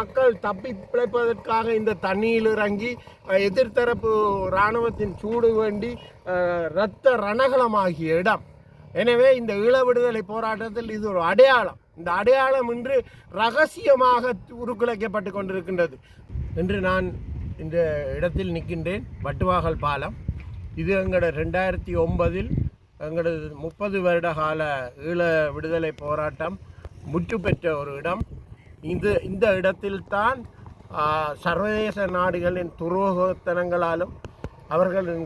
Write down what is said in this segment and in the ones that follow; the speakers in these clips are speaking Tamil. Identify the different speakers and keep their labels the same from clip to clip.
Speaker 1: மக்கள் தப்பி பிழைப்பதற்காக இந்த தண்ணியில் இறங்கி எதிர்த்தரப்பு இராணுவத்தின் சூடு வேண்டி இரத்த ரணகலமாகிய இடம். எனவே இந்த ஈழ விடுதலை போராட்டத்தில் இது ஒரு அடையாளம். இந்த அடையாளம் இன்று ரகசியமாக உருக்குலைக்கப்பட்டு கொண்டிருக்கின்றது. இன்று நான் இந்த இடத்தில் நிற்கின்றேன். வட்டுவாகல் பாலம். இது எங்களோட 2009 எங்களது 30 வருட கால ஈழ விடுதலை போராட்டம் முற்று பெற்ற ஒரு இடம். இந்த இடத்தில்தான் சர்வதேச நாடுகளின் துரோகத்தனங்களாலும் அவர்களின்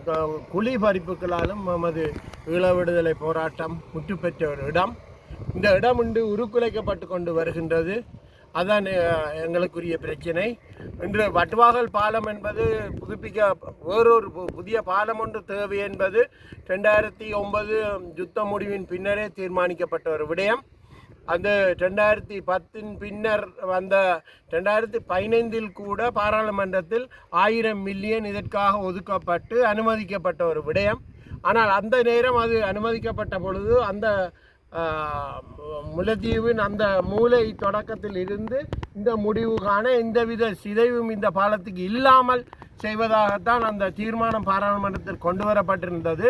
Speaker 1: குழி பறிப்புகளாலும் நமது ஈழ விடுதலை போராட்டம் முற்று பெற்ற ஒரு இடம். இந்த இடம் இன்று உருக்குலைக்கப்பட்டு கொண்டு வருகின்றது. அதான் எங்களுக்குரிய பிரச்சனை. இன்று வட்டுவாகல் பாலம் என்பது புதுப்பிக்க வேறொரு புதிய பாலம் ஒன்று தேவை என்பது 2009 யுத்த முடிவின் பின்னரே தீர்மானிக்கப்பட்ட ஒரு விடயம். அந்த 2010 பின்னர் வந்த 2015 கூட பாராளுமன்றத்தில் 1000 மில்லியன் இதற்காக ஒதுக்கப்பட்டு அனுமதிக்கப்பட்ட ஒரு விடயம். ஆனால் அந்த நேரம் அது அனுமதிக்கப்பட்ட பொழுது அந்த முல்லைத்தீவின் அந்த மூலை தொடக்கத்தில் இருந்து இந்த முடிவு காண எந்தவித சிதைவும் இந்த பாலத்துக்கு இல்லாமல் செய்வதாகத்தான் அந்த தீர்மானம் பாராளுமன்றத்தில் கொண்டு வரப்பட்டிருந்தது.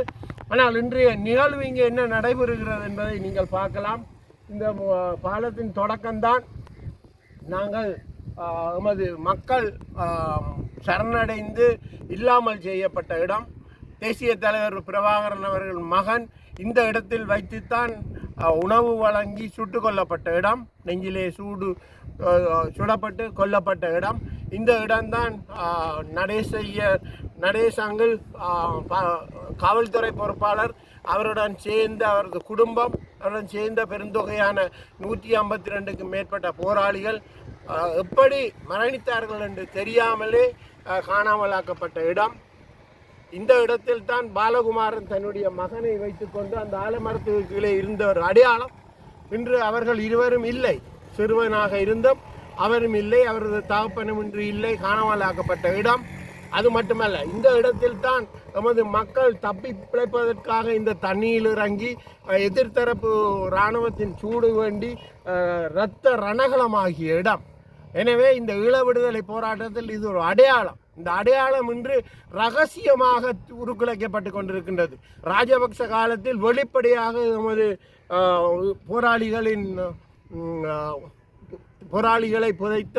Speaker 1: ஆனால் இன்றைய நிகழ்வு இங்கே என்ன நடைபெறுகிறது என்பதை நீங்கள் பார்க்கலாம். இந்த பாலத்தின் தொடக்கம்தான் நாங்கள் எமது மக்கள் சரணடைந்து இல்லாமல் செய்யப்பட்ட இடம். தேசிய தலைவர் பிரபாகரன் அவர்கள் மகன் இந்த இடத்தில் வைத்துத்தான் உணவு வழங்கி சுட்டு கொல்லப்பட்ட இடம். நெஞ்சிலே சுடப்பட்டு கொல்லப்பட்ட இடம். இந்த இடம்தான் நடேசங்கள் காவல்துறை பொறுப்பாளர் அவருடன் சேர்ந்த அவரது குடும்பம் அவருடன் சேர்ந்த பெருந்தொகையான 152க்கு மேற்பட்ட போராளிகள் எப்படி மரணித்தார்கள் என்று தெரியாமலே காணாமலாக்கப்பட்ட இடம். இந்த இடத்தில் தான் பாலகுமாரன் தன்னுடைய மகனை வைத்துக்கொண்டு அந்த ஆலமரத்துக்கு கீழே இருந்த ஒரு அடையாளம். இன்று அவர்கள் இருவரும் இல்லை. சிறுவனாக இருந்தும் அவரும் இல்லை, அவரது தகப்பனும் இன்று இல்லை, காணாமலாக்கப்பட்ட இடம். அது மட்டுமல்ல, இந்த இடத்தில் தான் நமது மக்கள் தப்பி பிழைப்பதற்காக இந்த தண்ணியில் இறங்கி எதிர்த்தரப்பு இராணுவத்தின் சூடு வேண்டி இரத்த ரணகலமாகிய இடம். எனவே இந்த ஈழ விடுதலை போராட்டத்தில் இது ஒரு அடையாளம். இந்த அடையாளம் இன்று ரகசியமாக உருக்குலைக்கப்பட்டு கொண்டிருக்கின்றது. ராஜபக்ச காலத்தில் வெளிப்படையாக நமது போராளிகளை புதைத்த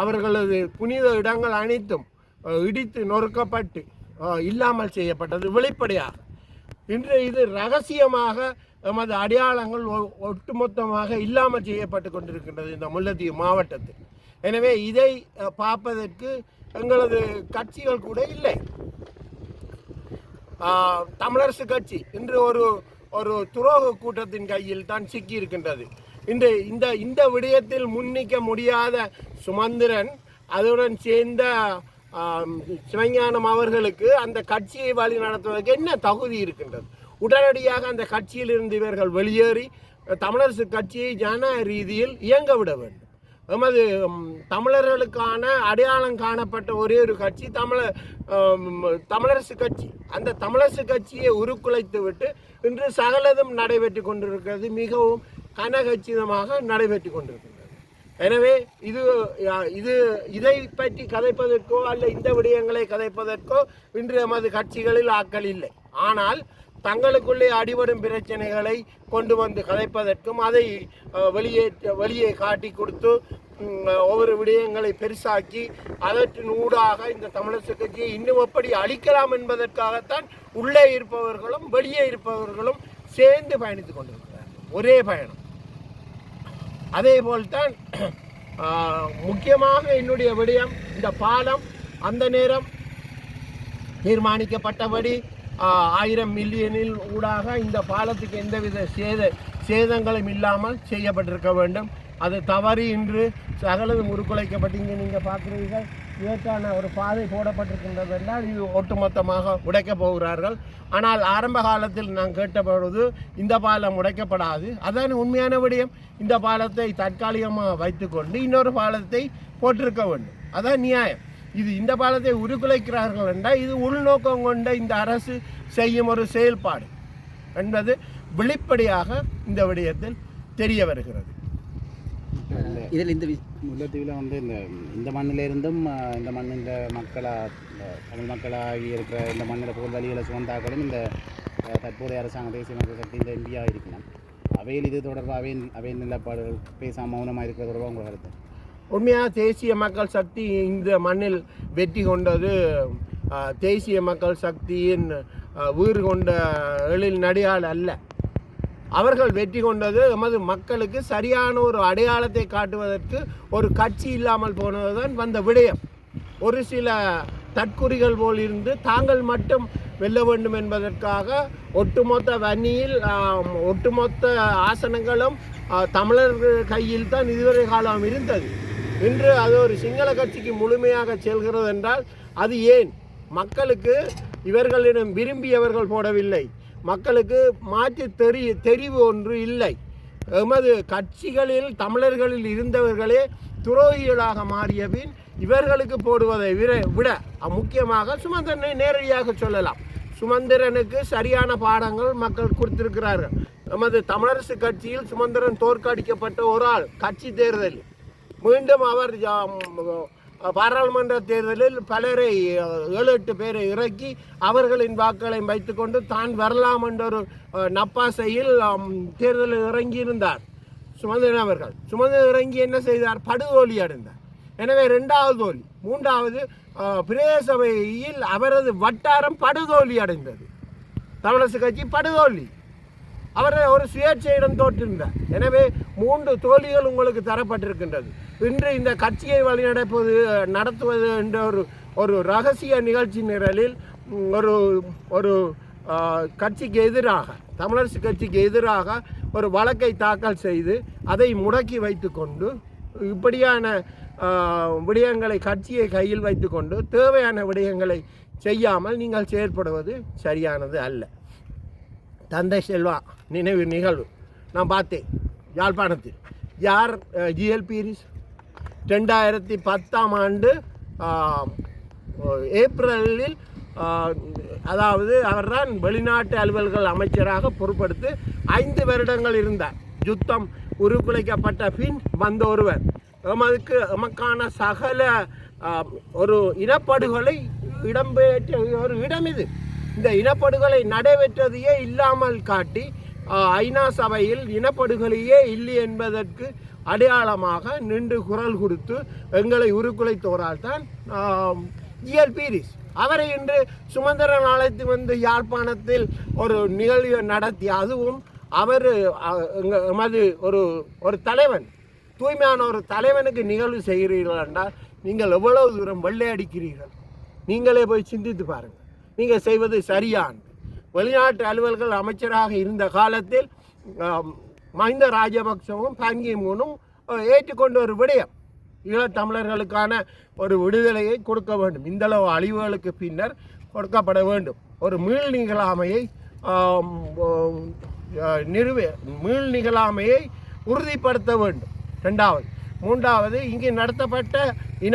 Speaker 1: அவர்களது புனித இடங்கள் அனைத்தும் இடித்து நொறுக்கப்பட்டு இல்லாமல் செய்யப்பட்டது வெளிப்படையாக. இன்று இது ரகசியமாக எமது அடையாளங்கள் ஒட்டுமொத்தமாக இல்லாமல் செய்யப்பட்டு கொண்டிருக்கின்றது இந்த முல்லைத்தீவு மாவட்டத்தில். எனவே இதை பார்ப்பதற்கு எங்களது கட்சிகள் கூட இல்லை. தமிழரசு கட்சி இன்று ஒரு துரோக கூட்டத்தின் கையில் தான் சிக்கி இருக்கின்றது. இன்று இந்த விடயத்தில் முன்னிக்க முடியாத சுமந்திரன் அதுடன் சேர்ந்த சிவஞானம் அவர்களுக்கு அந்த கட்சியை வழி நடத்துவதற்கு என்ன தகுதி இருக்கின்றது? உடனடியாக அந்த கட்சியில் இருந்து இவர்கள் வெளியேறி தமிழரசு கட்சியை ஜன ரீதியில் இயங்க விட வேண்டும். எமது தமிழர்களுக்கான அடையாளம் காணப்பட்ட ஒரே ஒரு கட்சி தமிழரசு கட்சி. அந்த தமிழரசு கட்சியை உருக்குலைத்து விட்டு இன்று சகலதும் நடைபெற்று கொண்டிருக்கிறது. மிகவும் கனகச்சிதமாக நடைபெற்று கொண்டிருக்கிறது. எனவே இதை பற்றி கதைப்பதற்கோ அல்ல இந்த விடயங்களை கதைப்பதற்கோ இன்று எமது கட்சிகளில் ஆட்கள் இல்லை. ஆனால் தங்களுக்குள்ளே அடிபடும் பிரச்சனைகளை கொண்டு வந்து கதைப்பதற்கும் அதை வெளியே காட்டி கொடுத்து ஒவ்வொரு விடயங்களை பெருசாக்கி அதற்றின் ஊடாக இந்த தமிழரசு கட்சியை இன்னும் எப்படி அழிக்கலாம் என்பதற்காகத்தான் உள்ளே இருப்பவர்களும் வெளியே இருப்பவர்களும் சேர்ந்து பயணித்துக் கொண்டிருக்கிறார்கள். ஒரே பயணம். அதே போல்தான் முக்கியமாக என்னுடைய விடயம் இந்த பாலம் அந்த நேரம் தீர்மானிக்கப்பட்டபடி 1000 மில்லியனில் ஊடாக இந்த பாலத்துக்கு எந்தவித சேதங்களும் இல்லாமல் செய்யப்பட்டிருக்க வேண்டும். அது தவறி இன்று சகலதும் உருக்குலைக்கப்பட்டு இங்கே நீங்கள் பார்க்குறீர்கள் இதற்கான ஒரு பாதை போடப்பட்டிருக்கின்றது என்றால் இது ஒட்டுமொத்தமாக உடைக்கப் போகிறார்கள். ஆனால் ஆரம்ப காலத்தில் நான் கேட்டபொழுது இந்த பாலம் உடைக்கப்படாது. அதான் உண்மையான விடயம். இந்த பாலத்தை தற்காலிகமாக வைத்துக்கொண்டு இன்னொரு பாலத்தை போட்டிருக்க வேண்டும். அதான் நியாயம். இந்த பாலத்தை உருக்குலைக்கிறார்கள் என்றால் இது உள்நோக்கம் கொண்ட இந்த அரசு செய்யும் ஒரு செயல்பாடு என்பது வெளிப்படையாக இந்த விடயத்தில் தெரிய வருகிறது.
Speaker 2: இதில் இந்த
Speaker 3: முல்லைத்தீவில் வந்து இந்த மண்ணிலிருந்தும் இந்த மண்ணின் மக்களாக தமிழ் மக்களாகி இருக்கிற இந்த மண்ணில் போல் வழிகளை சுமந்தாக்களும் இந்த தற்போதைய அரசாங்க தேசிய மக்கள் சக்தி இந்த எம்பியாக இருக்கணும். அவையில் இது தொடர்பாக அவையின் நிலப்பாடுகள் பேசாமல் மௌனமாக இருக்கிற தொடர்பாக உங்கள் கருத்து?
Speaker 1: உண்மையாக தேசிய மக்கள் சக்தி இந்த மண்ணில் வெற்றி கொண்டது தேசிய மக்கள் சக்தியின் வீறு கொண்ட எழில் நடிகால் அல்ல. அவர்கள் வெற்றி கொண்டது எமது மக்களுக்கு சரியான ஒரு அடையாளத்தை காட்டுவதற்கு ஒரு கட்சி இல்லாமல் போனதுதான் வந்த விடயம். ஒரு சில தற்குறிகள் போல் இருந்து தாங்கள் மட்டும் வெல்ல வேண்டும் என்பதற்காக ஒட்டுமொத்த வன்னியில் ஒட்டுமொத்த ஆசனங்களும் தமிழர்கள் கையில் தான் இதுவரை காலம் இருந்தது. இன்று அது ஒரு சிங்கள கட்சிக்கு முழுமையாக செல்கிறது என்றால் அது ஏன்? மக்களுக்கு இவர்களிடம் விரும்பியவர்கள் போடவில்லை. மக்களுக்கு மாற்றி தெரிவு ஒன்று இல்லை. எமது கட்சிகளில் தமிழர்களில் இருந்தவர்களே துரோகிகளாக மாறிய பின் இவர்களுக்கு போடுவதை விட முக்கியமாக சுமந்திரனை நேரடியாக சொல்லலாம். சுமந்திரனுக்கு சரியான பாடங்கள் மக்கள் கொடுத்திருக்கிறார்கள். நமது தமிழரசு கட்சியில் சுமந்திரன் தோற்கடிக்கப்பட்ட ஒரு ஆள். கட்சி தேர்தலில் மீண்டும் அவர் பாராளுமன்ற தேர்தலில் பலரை 7-8 பேரை இறக்கி அவர்களின் வாக்களை வைத்துக்கொண்டு தான் வரலாம் என்ற ஒரு நப்பாசையில் தேர்தலில் இறங்கியிருந்தார் சுமந்திரன் அவர்கள். சுமந்திரன் இறங்கி என்ன செய்தார்? படுதோல்வி அடைந்தார். எனவே 2வது தோல்வி. 3வது பிரதேச சபையில் அவரது வட்டாரம் படுதோல்வி அடைந்தது. தமிழரசு கட்சி படுதோல்வி. அவர் ஒரு சுயேட்சையிடம் தோற்றிருந்தார். எனவே 3 தோல்விகள் உங்களுக்கு தரப்பட்டிருக்கின்றது. இன்று இந்த கட்சியை நடத்துவது என்ற ஒரு ரகசிய நிகழ்ச்சி நிரலில் ஒரு கட்சிக்கு எதிராக, தமிழரசு கட்சிக்கு எதிராக ஒரு வழக்கை தாக்கல் செய்து அதை முடக்கி வைத்து கொண்டு இப்படியான விடயங்களை கட்சியை கையில் வைத்து கொண்டு தேவையான விடயங்களை செய்யாமல் நீங்கள் செயற்படுவது சரியானது அல்ல. தந்தை செல்வா நினைவு நிகழ்வு நான் பார்த்தேன் யாழ்ப்பாணத்தில். யார்? ஜிஎல் பீரிஸ் 2010ஆம் ஆண்டு ஏப்ரலில், அதாவது அவர்தான் வெளிநாட்டு அலுவல்கள் அமைச்சராக பொறுப்படுத்தி 5 வருடங்கள் இருந்தார். யுத்தம் உருக்குலைக்கப்பட்ட பின் வந்த ஒருவர். எமக்கான சகல ஒரு இனப்படுகொலை இடம்பெற்ற ஒரு இடம் இது. இந்த இனப்படுகொலை நடைபெற்றதையே இல்லாமல் காட்டி ஐநா சபையில் இனப்படுகொலையே இல்லை என்பதற்கு அடையாளமாக நின்று குரல் கொடுத்து எங்களை உருக்குலைத்தோரால் தான் ஜிஎல் பீரிஸ். அவரை இன்று சுமந்திரன் அழைத்து வந்து யாழ்ப்பாணத்தில் ஒரு நிகழ்வு நடத்தி, அதுவும் அவர் எமது ஒரு தலைவன், தூய்மையான ஒரு தலைவனுக்கு நிகழ்வு செய்கிறீர்கள் என்றால் நீங்கள் எவ்வளவு தூரம் வெள்ளையடிக்கிறீர்கள்? நீங்களே போய் சிந்தித்து பாருங்கள். நீங்கள் செய்வது சரியான. வெளிநாட்டு அலுவல்கள் அமைச்சராக இருந்த காலத்தில் மஹிந்த ராஜபக்சவும் பங்கிமூனும் ஏற்றுக்கொண்ட ஒரு விடயம், ஈழத்தமிழர்களுக்கான ஒரு விடுதலையை கொடுக்க வேண்டும். இந்தளவு அழிவுகளுக்கு பின்னர் கொடுக்கப்பட வேண்டும். ஒரு மீள் நிகழாமையை உறுதிப்படுத்த வேண்டும். 2வது. 3வது, இங்கு நடத்தப்பட்ட